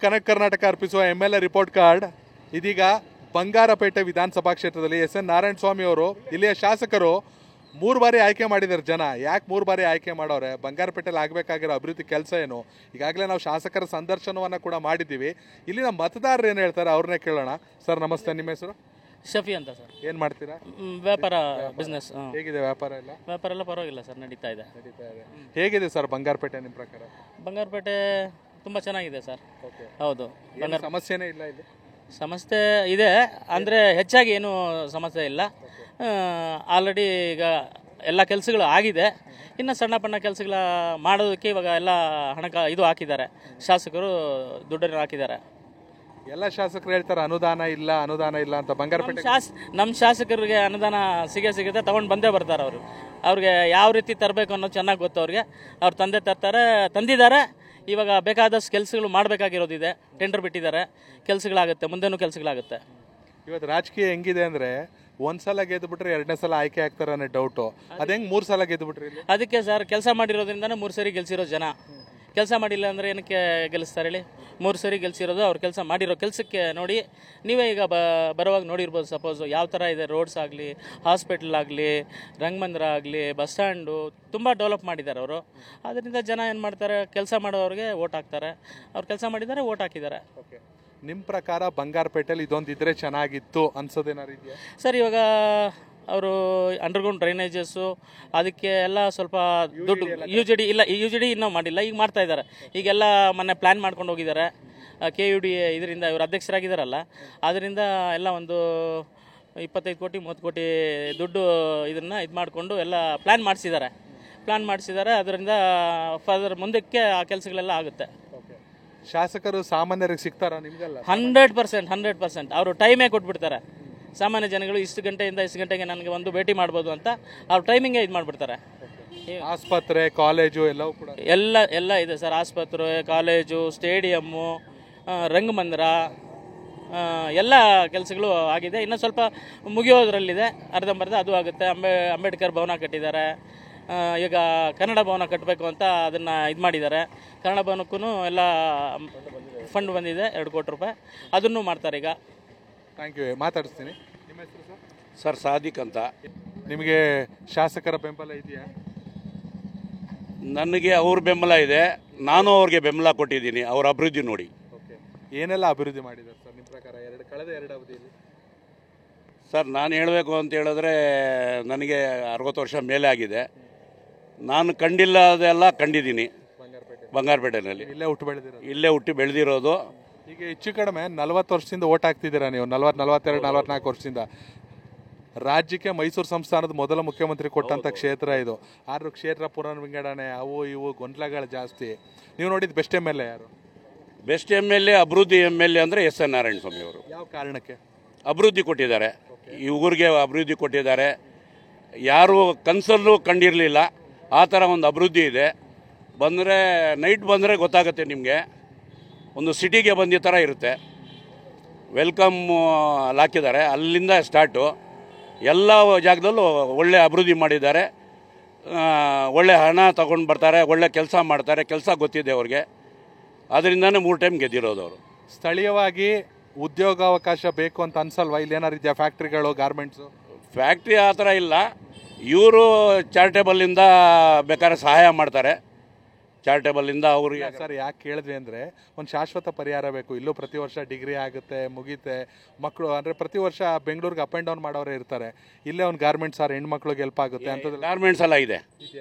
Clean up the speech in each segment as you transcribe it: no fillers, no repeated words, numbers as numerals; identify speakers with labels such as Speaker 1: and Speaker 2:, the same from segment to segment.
Speaker 1: ಕನಕ ಕರ್ನಾಟಕ ಅರ್ಪಿಸುವ MLA report card ಇದೀಗ ಬಂಗಾರಪೇಟೆ ವಿಧಾನಸಭಾ ಕ್ಷೇತ್ರದಲ್ಲಿ ಎಸ್ ಎನ್ ನಾರಾಯಣ ಸ್ವಾಮಿ ಅವರು ಇಲ್ಲಿಯ ಶಾಸಕರು 3 ಬಾರಿ ಆಯ್ಕೆ ಮಾಡಿದ್ದಾರೆ. ಜನ ಯಾಕೆ 3 ಬಾರಿ ಆಯ್ಕೆ ಮಾಡೋರೆ, ಬಂಗಾರಪೇಟೆಯಲ್ಲಿ ಆಗಬೇಕಾಗಿರೋ ಅಭಿವೃದ್ಧಿ ಕೆಲಸ ಏನು? ಈಗಾಗಲೇ ನಾವು ಶಾಸಕರ ಸಂದರ್ಶನವನ್ನು ಕೂಡ ಮಾಡಿದ್ದೀವಿ. ಇಲ್ಲಿನ ಮತದಾರರು ಏನು ಹೇಳ್ತಾರೆ ಅವ್ರನ್ನೇ ಕೇಳೋಣ. ಸರ್ ನಮಸ್ತೆ, ನಿಮ್ಮ ಹೆಸರು?
Speaker 2: ಶಫಿ ಅಂತ ಸರ್.
Speaker 1: ಏನು ಮಾಡ್ತೀರಾ?
Speaker 2: ವ್ಯಾಪಾರ ಬಿಸ್ನೆಸ್.
Speaker 1: ಹೇಗಿದೆ ವ್ಯಾಪಾರ ಎಲ್ಲ?
Speaker 2: ವ್ಯಾಪಾರ ಎಲ್ಲ ಪರವಾಗಿಲ್ಲ ಸರ್, ನಡೀತಾ ಇದೆ.
Speaker 1: ಹೇಗಿದೆ ಸರ್ ಬಂಗಾರಪೇಟೆ ನಿಮ್ಮ ಪ್ರಕಾರ?
Speaker 2: ಬಂಗಾರಪೇಟೆ ತುಂಬ ಚೆನ್ನಾಗಿದೆ ಸರ್. ಹೌದು,
Speaker 1: ಸಮಸ್ಯೆನೇ ಇಲ್ಲ ಇಲ್ಲಿ?
Speaker 2: ಸಮಸ್ಯೆ ಇದೆ ಅಂದರೆ ಹೆಚ್ಚಾಗಿ ಏನೂ ಸಮಸ್ಯೆ ಇಲ್ಲ. ಆಲ್ರೆಡಿ ಈಗ ಎಲ್ಲ ಕೆಲಸಗಳು ಆಗಿದೆ. ಇನ್ನು ಸಣ್ಣ ಪಣ್ಣ ಕೆಲಸಗಳ ಮಾಡೋದಕ್ಕೆ ಇವಾಗ ಎಲ್ಲ ಇದು ಹಾಕಿದ್ದಾರೆ, ಶಾಸಕರು ದುಡ್ಡನ್ನು ಹಾಕಿದ್ದಾರೆ.
Speaker 1: ಎಲ್ಲ ಶಾಸಕರು ಹೇಳ್ತಾರೆ ಅನುದಾನ ಇಲ್ಲ ಅಂತ. ಬಂಗಾರಪೇಟೆ
Speaker 2: ನಮ್ಮ ಶಾಸಕರಿಗೆ ಅನುದಾನ ಸಿಗುತ್ತೆ, ತಗೊಂಡು ಬಂದೇ ಬರ್ತಾರೆ ಅವರು. ಅವ್ರಿಗೆ ಯಾವ ರೀತಿ ತರಬೇಕು ಅನ್ನೋದು ಚೆನ್ನಾಗಿ ಗೊತ್ತು ಅವ್ರಿಗೆ. ಅವ್ರು ತಂದಿದ್ದಾರೆ. ಇವಾಗ ಬೇಕಾದಷ್ಟು ಕೆಲಸಗಳು ಮಾಡಬೇಕಾಗಿರೋದಿದೆ, ಟೆಂಡರ್ ಬಿಟ್ಟಿದ್ದಾರೆ, ಕೆಲಸಗಳಾಗುತ್ತೆ, ಮುಂದೆನೂ ಕೆಲಸಗಳಾಗುತ್ತೆ.
Speaker 1: ಇವತ್ತು ರಾಜಕೀಯ ಹೆಂಗಿದೆ ಅಂದರೆ ಒಂದ್ಸಲ ಗೆದ್ದುಬಿಟ್ರೆ 2ನೇ ಸಲ ಆಯ್ಕೆ ಆಗ್ತಾರೆ ಅನ್ನೋ ಡೌಟು. ಅದು ಹೆಂಗೆ 3 ಸಲ ಗೆದ್ದುಬಿಟ್ರಿ?
Speaker 2: ಅದಕ್ಕೆ ಸರ್, ಕೆಲಸ ಮಾಡಿರೋದ್ರಿಂದನೇ 3 ಸರಿ ಗೆಲ್ಸಿರೋ ಜನ. ಕೆಲಸ ಮಾಡಿಲ್ಲ ಅಂದರೆ ಏನಕ್ಕೆ ಗೆಲ್ಲಿಸ್ತಾರೆ ಹೇಳಿ? 3 ಸರಿ ಗೆಲ್ಸಿರೋದು ಅವ್ರು ಕೆಲಸ ಮಾಡಿರೋ ಕೆಲಸಕ್ಕೆ ನೋಡಿ. ನೀವೇ ಈಗ ಬರುವಾಗ ನೋಡಿರ್ಬೋದು, ಸಪೋಸು ಯಾವ ಥರ ಇದೆ. ರೋಡ್ಸ್ ಆಗಲಿ, ಹಾಸ್ಪಿಟ್ಲ್ ಆಗಲಿ, ರಂಗಮಂದಿರ ಆಗಲಿ, ಬಸ್ ಸ್ಟ್ಯಾಂಡು ತುಂಬ ಡೆವಲಪ್ ಮಾಡಿದ್ದಾರೆ ಅವರು. ಅದರಿಂದ ಜನ ಏನು ಮಾಡ್ತಾರೆ, ಕೆಲಸ ಮಾಡೋರಿಗೆ ಓಟ್ ಹಾಕ್ತಾರೆ. ಅವ್ರು ಕೆಲಸ ಮಾಡಿದ್ದಾರೆ, ಓಟ್ ಹಾಕಿದ್ದಾರೆ.
Speaker 1: ನಿಮ್ಮ ಪ್ರಕಾರ ಬಂಗಾರಪೇಟೆಯಲ್ಲಿ ಇದೊಂದಿದ್ರೆ ಚೆನ್ನಾಗಿತ್ತು ಅನ್ಸೋದೇನಾರು ಇದೆಯಾ
Speaker 2: ಸರ್? ಇವಾಗ ಅವರು ಅಂಡರ್ಗ್ರೌಂಡ್ ಡ್ರೈನೇಜಸ್ಸು ಅದಕ್ಕೆ ಎಲ್ಲ ಸ್ವಲ್ಪ ದುಡ್ಡು ಯು ಜಿ ಡಿ ಇನ್ನೂ ಮಾಡಿಲ್ಲ, ಈಗ ಮಾಡ್ತಾ ಇದ್ದಾರೆ. ಈಗೆಲ್ಲ ಮೊನ್ನೆ ಪ್ಲ್ಯಾನ್ ಮಾಡ್ಕೊಂಡು ಹೋಗಿದ್ದಾರೆ. KUD ಇದರಿಂದ ಇವರು ಅಧ್ಯಕ್ಷರಾಗಿದ್ದಾರಲ್ಲ, ಅದರಿಂದ ಎಲ್ಲ ಒಂದು 25 ಕೋಟಿ 30 ಕೋಟಿ ದುಡ್ಡು ಇದನ್ನು ಮಾಡಿಕೊಂಡು ಎಲ್ಲ ಪ್ಲ್ಯಾನ್ ಮಾಡಿಸಿದ್ದಾರೆ. ಅದರಿಂದ ಫರ್ದರ್ ಮುಂದಕ್ಕೆ ಆ ಕೆಲಸಗಳೆಲ್ಲ ಆಗುತ್ತೆ.
Speaker 1: ಶಾಸಕರು ಸಾಮಾನ್ಯರಿಗೆ ಸಿಗ್ತಾರಾ ನಿಮಗೆಲ್ಲ?
Speaker 2: 100% ಅವರು ಟೈಮೇ ಕೊಟ್ಬಿಡ್ತಾರೆ. ಸಾಮಾನ್ಯ ಜನಗಳು ಇಷ್ಟು ಗಂಟೆಯಿಂದ ಇಷ್ಟು ಗಂಟೆಗೆ ನನಗೆ ಒಂದು ಭೇಟಿ ಮಾಡ್ಬೋದು ಅಂತ ಅವ್ರು ಟೈಮಿಂಗೇ ಇದು ಮಾಡಿಬಿಡ್ತಾರೆ.
Speaker 1: ಆಸ್ಪತ್ರೆ, ಕಾಲೇಜು ಎಲ್ಲವೂ ಕೂಡ
Speaker 2: ಎಲ್ಲ ಇದೆ ಸರ್. ಆಸ್ಪತ್ರೆ, ಕಾಲೇಜು, ಸ್ಟೇಡಿಯಮ್ಮು, ರಂಗಮಂದಿರ ಎಲ್ಲ ಕೆಲಸಗಳು ಆಗಿದೆ. ಇನ್ನು ಸ್ವಲ್ಪ ಮುಗಿಯೋದ್ರಲ್ಲಿದೆ, ಅರ್ಧಂಬರ್ಧ ಅದು ಆಗುತ್ತೆ. ಅಂಬೇಡ್ಕರ್ ಭವನ ಕಟ್ಟಿದ್ದಾರೆ. ಈಗ ಕನ್ನಡ ಭವನ ಕಟ್ಟಬೇಕು ಅಂತ ಅದನ್ನು ಇದು ಮಾಡಿದ್ದಾರೆ. ಕನ್ನಡ ಭವನಕ್ಕೂ ಎಲ್ಲ ಫಂಡ್ ಬಂದಿದೆ, 2 ಕೋಟಿ ರೂಪಾಯಿ. ಅದನ್ನು ಮಾಡ್ತಾರೆ ಈಗ.
Speaker 1: Thank you. ಮಾತಾಡಿಸ್ತೀನಿ. ನಿಮ್ಮ ಹೆಸರು ಸರ್?
Speaker 3: ಸರ್ ಸಾದಿಕ್ ಅಂತ.
Speaker 1: ನಿಮಗೆ ಶಾಸಕರ ಬೆಂಬಲ ಇದೆಯಾ?
Speaker 3: ನನಗೆ ಅವ್ರ ಬೆಂಬಲ ಇದೆ, ನಾನು ಅವ್ರಿಗೆ ಬೆಂಬಲ ಕೊಟ್ಟಿದ್ದೀನಿ. ಅವ್ರ ಅಭಿವೃದ್ಧಿ ನೋಡಿ.
Speaker 1: ಏನೆಲ್ಲ ಅಭಿವೃದ್ಧಿ ಮಾಡಿದ್ದಾರೆ ಸರ್ ನಿಮ್ಮ ಪ್ರಕಾರ ಕಳೆದ 2 ಅವಧಿಯಲ್ಲಿ?
Speaker 3: ಸರ್ ನಾನು ಹೇಳಬೇಕು ಅಂತ ಹೇಳಿದ್ರೆ, ನನಗೆ 60 ವರ್ಷ ಮೇಲೆ ಆಗಿದೆ. ನಾನು ಕಂಡಿಲ್ಲದೆಲ್ಲ ಕಂಡಿದ್ದೀನಿ ಬಂಗಾರಪೇಟೆನಲ್ಲಿ. ಇಲ್ಲೇ ಹುಟ್ಟಿ ಬೆಳೆದಿರೋದು.
Speaker 1: ಈಗ ಹೆಚ್ಚು ಕಡಿಮೆ 40 ವರ್ಷದಿಂದ ಓಟ್ ಹಾಕ್ತಿದ್ದೀರಾ ನೀವು. 42, 44 ವರ್ಷದಿಂದ. ರಾಜ್ಯಕ್ಕೆ ಮೈಸೂರು ಸಂಸ್ಥಾನದ ಮೊದಲ ಮುಖ್ಯಮಂತ್ರಿ ಕೊಟ್ಟಂಥ ಕ್ಷೇತ್ರ ಇದು. ಆದರೂ ಕ್ಷೇತ್ರ ಪುನರ್ವಿಂಗಡಣೆ ಅವು ಇವು ಗೊಂದಲಗಳು ಜಾಸ್ತಿ. ನೀವು ನೋಡಿದ ಬೆಸ್ಟ್ MLA ಯಾರು?
Speaker 3: ಬೆಸ್ಟ್ MLA ಅಭಿವೃದ್ಧಿ MLA ಅಂದರೆ ಎಸ್ ಎನ್ ನಾರಾಯಣ ಸ್ವಾಮಿ ಅವರು.
Speaker 1: ಯಾವ ಕಾರಣಕ್ಕೆ?
Speaker 3: ಅಭಿವೃದ್ಧಿ ಕೊಟ್ಟಿದ್ದಾರೆ, ಈ ಊರಿಗೆ ಅಭಿವೃದ್ಧಿ ಕೊಟ್ಟಿದ್ದಾರೆ. ಯಾರು ಕನಸಲ್ಲೂ ಕಂಡಿರಲಿಲ್ಲ ಆ ಥರ ಒಂದು ಅಭಿವೃದ್ಧಿ ಇದೆ. ನೈಟ್ ಬಂದರೆ ಗೊತ್ತಾಗುತ್ತೆ ನಿಮಗೆ, ಒಂದು ಸಿಟಿಗೆ ಬಂದಿದ್ದ ಥರ ಇರುತ್ತೆ. ವೆಲ್ಕಮ್ ಹಾಕಿದ್ದಾರೆ, ಅಲ್ಲಿಂದ ಸ್ಟಾರ್ಟು. ಎಲ್ಲ ಜಾಗದಲ್ಲೂ ಒಳ್ಳೆ ಅಭಿವೃದ್ಧಿ ಮಾಡಿದ್ದಾರೆ. ಒಳ್ಳೆ ಹಣ ತಗೊಂಡು ಬರ್ತಾರೆ, ಒಳ್ಳೆ ಕೆಲಸ ಮಾಡ್ತಾರೆ. ಕೆಲಸ ಗೊತ್ತಿದೆ ಅವ್ರಿಗೆ, ಅದರಿಂದನೇ 3 ಟೈಮ್ ಗೆದ್ದಿರೋದು ಅವರು.
Speaker 1: ಸ್ಥಳೀಯವಾಗಿ ಉದ್ಯೋಗಾವಕಾಶ ಬೇಕು ಅಂತ ಅನ್ಸಲ್ವಾ? ಇಲ್ಲಿ ಏನಾರು ಇದೆಯಾ? ಫ್ಯಾಕ್ಟ್ರಿಗಳು, ಗಾರ್ಮೆಂಟ್ಸು?
Speaker 3: ಫ್ಯಾಕ್ಟ್ರಿ ಆ ಥರ ಇಲ್ಲ. ಇವರು ಚಾರಿಟೇಬಲಿಂದ ಬೇಕಾದ್ರೆ ಸಹಾಯ ಮಾಡ್ತಾರೆ. ಚಾರಿಟೇಬಲಿಂದ ಅವ್ರಿಗೆ.
Speaker 1: ಸರ್ ಯಾಕೆ ಕೇಳಿದ್ವಿ ಅಂದರೆ, ಒಂದು ಶಾಶ್ವತ ಪರಿಹಾರ ಬೇಕು. ಇಲ್ಲೂ ಪ್ರತಿ ವರ್ಷ ಡಿಗ್ರಿ ಆಗುತ್ತೆ, ಮುಗೀತೆ. ಮಕ್ಕಳು ಅಂದರೆ ಪ್ರತಿ ವರ್ಷ ಬೆಂಗಳೂರಿಗೆ ಅಪ್ ಆ್ಯಂಡ್ ಡೌನ್ ಮಾಡೋರೇ ಇರ್ತಾರೆ. ಇಲ್ಲೇ ಒಂದು ಗಾರ್ಮೆಂಟ್ಸ್ ಆರ್ ಹೆಣ್ಮಕ್ಳಿಗೆ ಹೆಲ್ಪ್ ಆಗುತ್ತೆ ಅಂತ.
Speaker 3: ಗಾರ್ಮೆಂಟ್ಸ್ ಎಲ್ಲ ಇದೆ,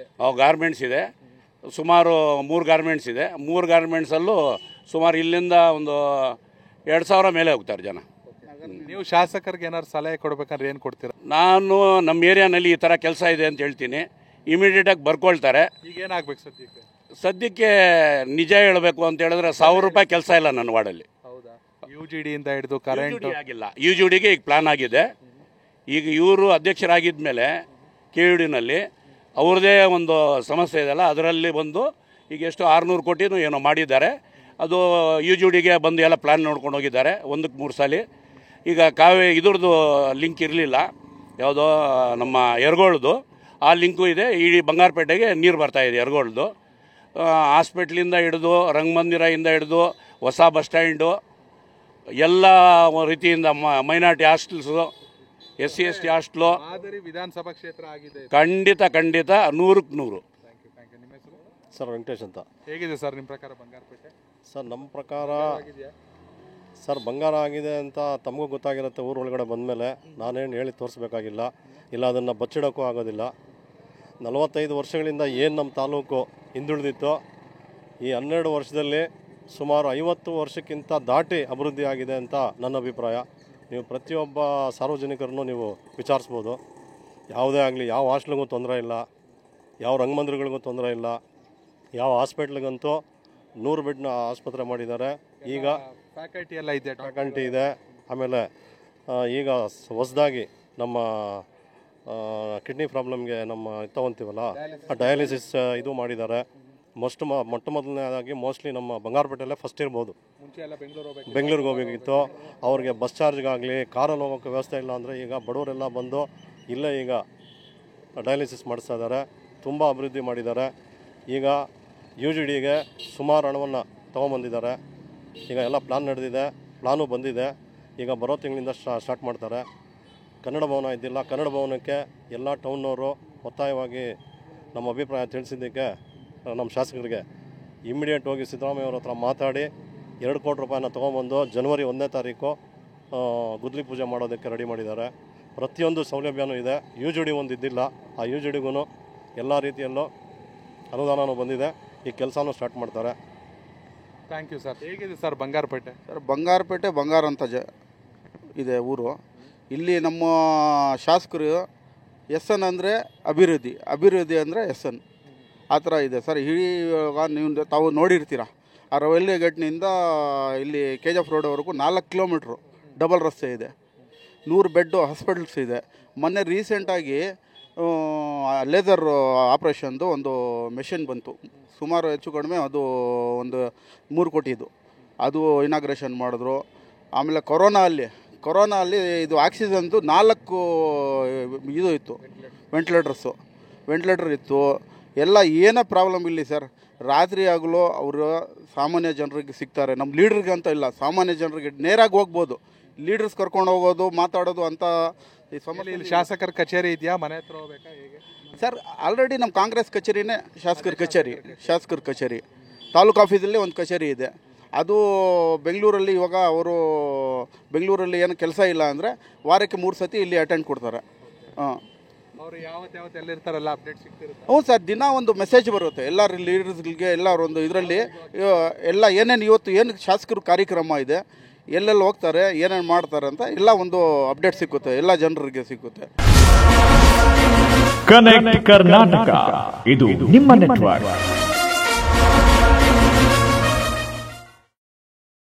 Speaker 3: ಗಾರ್ಮೆಂಟ್ಸ್ ಇದೆ. ಸುಮಾರು 3 ಗಾರ್ಮೆಂಟ್ಸ್ ಇದೆ. 3 ಗಾರ್ಮೆಂಟ್ಸಲ್ಲೂ ಸುಮಾರು ಇಲ್ಲಿಂದ ಒಂದು 2,000 ಮೇಲೆ ಹೋಗ್ತಾರೆ ಜನ.
Speaker 1: ನೀವು ಶಾಸಕರಿಗೆ ಏನಾದ್ರು ಸಲಹೆ ಕೊಡ್ಬೇಕಂದ್ರೆ ಏನು ಕೊಡ್ತೀರಾ?
Speaker 3: ನಾನು ನಮ್ಮ ಏರಿಯಾನಲ್ಲಿ ಈ ಥರ ಕೆಲಸ ಇದೆ ಅಂತ ಹೇಳ್ತೀನಿ, ಇಮಿಡಿಯೇಟಾಗಿ ಬರ್ಕೊಳ್ತಾರೆ.
Speaker 1: ಈಗ ಏನಾಗಬೇಕು
Speaker 3: ಸದ್ಯಕ್ಕೆ ನಿಜ ಹೇಳಬೇಕು ಅಂತ ಹೇಳಿದ್ರೆ 1,000 ರೂಪಾಯಿ ಕೆಲಸ ಇಲ್ಲ ನನ್ನ ವಾರ್ಡಲ್ಲಿ.
Speaker 1: ಹೌದಾ? UGD ಇಂದ ಹಿಡಿದು ಕರೆಂಟ್
Speaker 3: ಆಗಿಲ್ಲ. UGDಗೆ ಈಗ ಪ್ಲಾನ್ ಆಗಿದೆ. ಈಗ ಇವರು ಅಧ್ಯಕ್ಷರಾಗಿದ್ದ ಮೇಲೆ KUDನಲ್ಲಿ ಅವ್ರದ್ದೇ ಒಂದು ಸಮಸ್ಯೆ ಇದೆಯಲ್ಲ, ಅದರಲ್ಲಿ ಬಂದು ಈಗ ಎಷ್ಟು 600 ಕೋಟಿನೂ ಏನೋ ಮಾಡಿದ್ದಾರೆ. ಅದು UGDಗೆ ಬಂದು ಎಲ್ಲ ಪ್ಲ್ಯಾನ್ ನೋಡ್ಕೊಂಡು ಹೋಗಿದ್ದಾರೆ 1-3 ಸಲ. ಈಗ ಇದ್ರದ್ದು ಲಿಂಕ್ ಇರಲಿಲ್ಲ, ಯಾವುದೋ ನಮ್ಮ ಯರಗೋಳದ್ದು ಆ ಲಿಂಕು ಇದೆ. ಇಡೀ ಬಂಗಾರಪೇಟೆಗೆ ನೀರು ಬರ್ತಾಯಿದೆ ಯರಗೋಳದ್ದು. ಹಾಸ್ಪಿಟ್ಲಿಂದ ಹಿಡಿದು ರಂಗಮಂದಿರದಿಂದ ಹಿಡಿದು ಹೊಸ ಬಸ್ ಸ್ಟ್ಯಾಂಡು ಎಲ್ಲ ರೀತಿಯಿಂದ minority hostels SC ST hostel
Speaker 1: ಮಾದರಿ ವಿಧಾನಸಭಾ ಕ್ಷೇತ್ರ ಆಗಿದೆ.
Speaker 3: ಖಂಡಿತ 100ಕ್ಕೆ 100.
Speaker 1: ನಿಮ್ಮ ಹೆಸರು
Speaker 4: ಸರ್ ವೆಂಕಟೇಶ್ ಅಂತ.
Speaker 1: ಹೇಗಿದೆ ಸರ್ ನಿಮ್ಮ ಪ್ರಕಾರ ಬಂಗಾರಪೇಟೆ?
Speaker 4: ಸರ್ ನಮ್ಮ ಪ್ರಕಾರ ಸರ್ ಬಂಗಾರ ಆಗಿದೆ ಅಂತ ತಮಗೂ ಗೊತ್ತಾಗಿರುತ್ತೆ. ಊರ ಒಳಗಡೆ ಬಂದಮೇಲೆ ನಾನೇನು ಹೇಳಿ ತೋರಿಸ್ಬೇಕಾಗಿಲ್ಲ, ಇಲ್ಲ ಅದನ್ನು ಬಚ್ಚಿಡೋಕ್ಕೂ ಆಗೋದಿಲ್ಲ. 45 ವರ್ಷಗಳಿಂದ ಏನು ನಮ್ಮ ತಾಲೂಕು ಹಿಂದುಳಿದಿತ್ತು, ಈ 12 ವರ್ಷದಲ್ಲಿ ಸುಮಾರು 50 ವರ್ಷಕ್ಕಿಂತ ದಾಟಿ ಅಭಿವೃದ್ಧಿ ಆಗಿದೆ ಅಂತ ನನ್ನ ಅಭಿಪ್ರಾಯ. ನೀವು ಪ್ರತಿಯೊಬ್ಬ ಸಾರ್ವಜನಿಕರನ್ನು ನೀವು ವಿಚಾರಿಸ್ಬೋದು. ಯಾವುದೇ ಆಗಲಿ, ಯಾವ ಹಾಸ್ಟೆಲ್ಗೂ ತೊಂದರೆ ಇಲ್ಲ, ಯಾವ ರಂಗಮಂದಿರಗಳಿಗೂ ತೊಂದರೆ ಇಲ್ಲ, ಯಾವ ಹಾಸ್ಪಿಟ್ಲಿಗಂತೂ 100 ಬೆಡ್ನ ಆಸ್ಪತ್ರೆ ಮಾಡಿದ್ದಾರೆ. ಈಗ
Speaker 1: ಫ್ಯಾಕಲ್ಟಿ ಎಲ್ಲ ಇದೆ,
Speaker 4: ಫ್ಯಾಕಲ್ಟಿ ಇದೆ. ಆಮೇಲೆ ಈಗ ಹೊಸದಾಗಿ ನಮ್ಮ ಕಿಡ್ನಿ ಪ್ರಾಬ್ಲಮ್ಗೆ ನಮ್ಮ ತಗೊತೀವಲ್ಲ, ಡಯಾಲಿಸಿಸ್ ಇದು ಮಾಡಿದ್ದಾರೆ. ಮೊಟ್ಟ ಮೊದಲನೇದಾಗಿ ಮೋಸ್ಟ್ಲಿ ನಮ್ಮ ಬಂಗಾರಪೇಟೆಯಲ್ಲೇ ಫಸ್ಟ್ ಇರ್ಬೋದು.
Speaker 1: ಮುಂಚೆ ಎಲ್ಲ
Speaker 4: ಬೆಂಗಳೂರಿಗೆ ಹೋಗಬೇಕಿತ್ತು. ಅವ್ರಿಗೆ ಬಸ್ ಚಾರ್ಜ್ಗಾಗಲಿ ಕಾರಲ್ಲಿ ಹೋಗೋಕ್ಕೆ ವ್ಯವಸ್ಥೆ ಇಲ್ಲ ಅಂದರೆ ಈಗ ಬಡವರೆಲ್ಲ ಬಂದು ಇಲ್ಲೇ ಈಗ ಡಯಾಲಿಸಿಸ್ ಮಾಡಿಸ್ತಾ ಇದ್ದಾರೆ. ತುಂಬ ಅಭಿವೃದ್ಧಿ ಮಾಡಿದ್ದಾರೆ. ಈಗ UGDಗೆ ಸುಮಾರು ಹಣವನ್ನು ತೊಗೊಂಬಂದಿದ್ದಾರೆ. ಈಗ ಎಲ್ಲ ಪ್ಲಾನ್ ನಡೆದಿದೆ, ಪ್ಲಾನು ಬಂದಿದೆ. ಈಗ ಬರೋ ತಿಂಗಳಿಂದ ಸ್ಟಾರ್ಟ್ ಮಾಡ್ತಾರೆ. ಕನ್ನಡ ಭವನ ಇದ್ದಿಲ್ಲ, ಕನ್ನಡ ಭವನಕ್ಕೆ ಎಲ್ಲ ಟೌನ್ನವರು ಒತ್ತಾಯವಾಗಿ ನಮ್ಮ ಅಭಿಪ್ರಾಯ ತಿಳಿಸಿದ್ದಕ್ಕೆ ನಮ್ಮ ಶಾಸಕರಿಗೆ ಇಮ್ಮಿಡಿಯೇಟ್ ಹೋಗಿ ಸಿದ್ದರಾಮಯ್ಯ ಅವ್ರ ಹತ್ರ ಮಾತಾಡಿ 2 ಕೋಟಿ ರೂಪಾಯಿನ ತೊಗೊಂಬಂದು ಜನವರಿ 1ನೇ ತಾರೀಕು ಗುದ್ಲಿ ಪೂಜೆ ಮಾಡೋದಕ್ಕೆ ರೆಡಿ ಮಾಡಿದ್ದಾರೆ. ಪ್ರತಿಯೊಂದು ಸೌಲಭ್ಯನೂ ಇದೆ. UGD ಒಂದು ಇದ್ದಿಲ್ಲ, ಆ UGDಗೂ ಎಲ್ಲ ರೀತಿಯಲ್ಲೂ ಅನುದಾನವೂ ಬಂದಿದೆ. ಈ ಕೆಲಸನೂ ಸ್ಟಾರ್ಟ್ ಮಾಡ್ತಾರೆ.
Speaker 1: Thank you sir. ಹೇಗಿದೆ ಸರ್ ಬಂಗಾರಪೇಟೆ?
Speaker 5: ಸರ್ ಬಂಗಾರಪೇಟೆ ಬಂಗಾರ ಅಂತ ಇದೆ ಊರು. ಇಲ್ಲಿ ನಮ್ಮ ಶಾಸಕರು SN ಅಂದರೆ ಅಭಿವೃದ್ಧಿ ಅಂದರೆ SN ಆ ಥರ ಇದೆ ಸರ್. ಇವಾಗ ನೀವು ತಾವು ನೋಡಿರ್ತೀರ, ಆ ರೈಲ್ವೆ ಗೇಟ್ನಿಂದ ಇಲ್ಲಿ KGF ರೋಡ್ವರೆಗೂ 4 ಕಿಲೋಮೀಟ್ರು ಡಬಲ್ ರಸ್ತೆ ಇದೆ. 100 ಬೆಡ್ಡು ಹಾಸ್ಪಿಟಲ್ಸ್ ಇದೆ. ಮೊನ್ನೆ ರೀಸೆಂಟಾಗಿ ಲೇಸರ್ ಆಪ್ರೇಷನ್ದು ಒಂದು ಮೆಷಿನ್ ಬಂತು. ಸುಮಾರು ಹೆಚ್ಚು ಕಡಿಮೆ ಅದು ಒಂದು 3 ಕೋಟಿದು. ಅದು ಇನಾಗ್ರೇಷನ್ ಮಾಡಿದ್ರು. ಆಮೇಲೆ ಕೊರೋನಾ ಅಲ್ಲಿ ಇದು ಆಕ್ಸಿಜನ್ದು 4 ಇದು ಇತ್ತು, ವೆಂಟಿಲೇಟರ್ ಇತ್ತು. ಎಲ್ಲ ಏನೇ ಪ್ರಾಬ್ಲಮ್ ಇಲ್ಲಿ ಸರ್, ರಾತ್ರಿ ಆಗಲೂ ಅವರು ಸಾಮಾನ್ಯ ಜನರಿಗೆ ಸಿಗ್ತಾರೆ. ನಮ್ಮ ಲೀಡ್ರಿಗೆ ಅಂತ ಇಲ್ಲ, ಸಾಮಾನ್ಯ ಜನರಿಗೆ ನೇರಾಗಿ ಹೋಗ್ಬೋದು. ಲೀಡರ್ಸ್ ಕರ್ಕೊಂಡು ಹೋಗೋದು, ಮಾತಾಡೋದು ಅಂತ ಈ ಸಮಸ್ಯೆ.
Speaker 1: ಇಲ್ಲಿ ಶಾಸಕರ ಕಚೇರಿ ಇದೆಯಾ? ಮನೆ ಹತ್ರ ಹೋಗ್ಬೇಕಾ ಹೇಗೆ
Speaker 5: ಸರ್? ಆಲ್ರೆಡಿ ನಮ್ಮ ಕಾಂಗ್ರೆಸ್ ಕಚೇರಿನೇ ಶಾಸಕರ ಕಚೇರಿ. ತಾಲೂಕು ಆಫೀಸಲ್ಲಿ ಒಂದು ಕಚೇರಿ ಇದೆ. ಅದು ಬೆಂಗಳೂರಲ್ಲಿ ಇವಾಗ ಅವರು ಬೆಂಗಳೂರಲ್ಲಿ ಏನು ಕೆಲಸ ಇಲ್ಲ ಅಂದರೆ ವಾರಕ್ಕೆ 3 ಸತಿ ಇಲ್ಲಿ ಅಟೆಂಡ್ ಕೊಡ್ತಾರೆ.
Speaker 1: ಅವರು ಯಾವತ್ತು ಎಲ್ಲಿರ್ತಾರಲ್ಲ ಅಪ್ಡೇಟ್ ಸಿಗ್ತಿರುತ್ತೆ.
Speaker 5: ಹ್ಞೂ ಸರ್, ದಿನ ಒಂದು ಮೆಸೇಜ್ ಬರುತ್ತೆ ಎಲ್ಲ ಲೀಡರ್ಸ್ಗಳಿಗೆ. ಎಲ್ಲರೊಂದು ಇದರಲ್ಲಿ ಎಲ್ಲ ಏನೇನು ಇವತ್ತು ಏನು ಶಾಸಕರು ಕಾರ್ಯಕ್ರಮ ಇದೆ, ಎಲ್ಲೆಲ್ಲಿ ಹೋಗ್ತಾರೆ, ಏನೇನು ಮಾಡ್ತಾರೆ ಅಂತ ಎಲ್ಲ ಒಂದು ಅಪ್ಡೇಟ್ ಸಿಕ್ಕುತ್ತೆ, ಎಲ್ಲ ಜನರಿಗೆ ಸಿಕ್ಕುತ್ತೆ.
Speaker 6: ಕನೆಕ್ಟ್ ಕರ್ನಾಟಕ, ಇದು ನಿಮ್ಮ ನೆಟ್ವರ್ಕ್.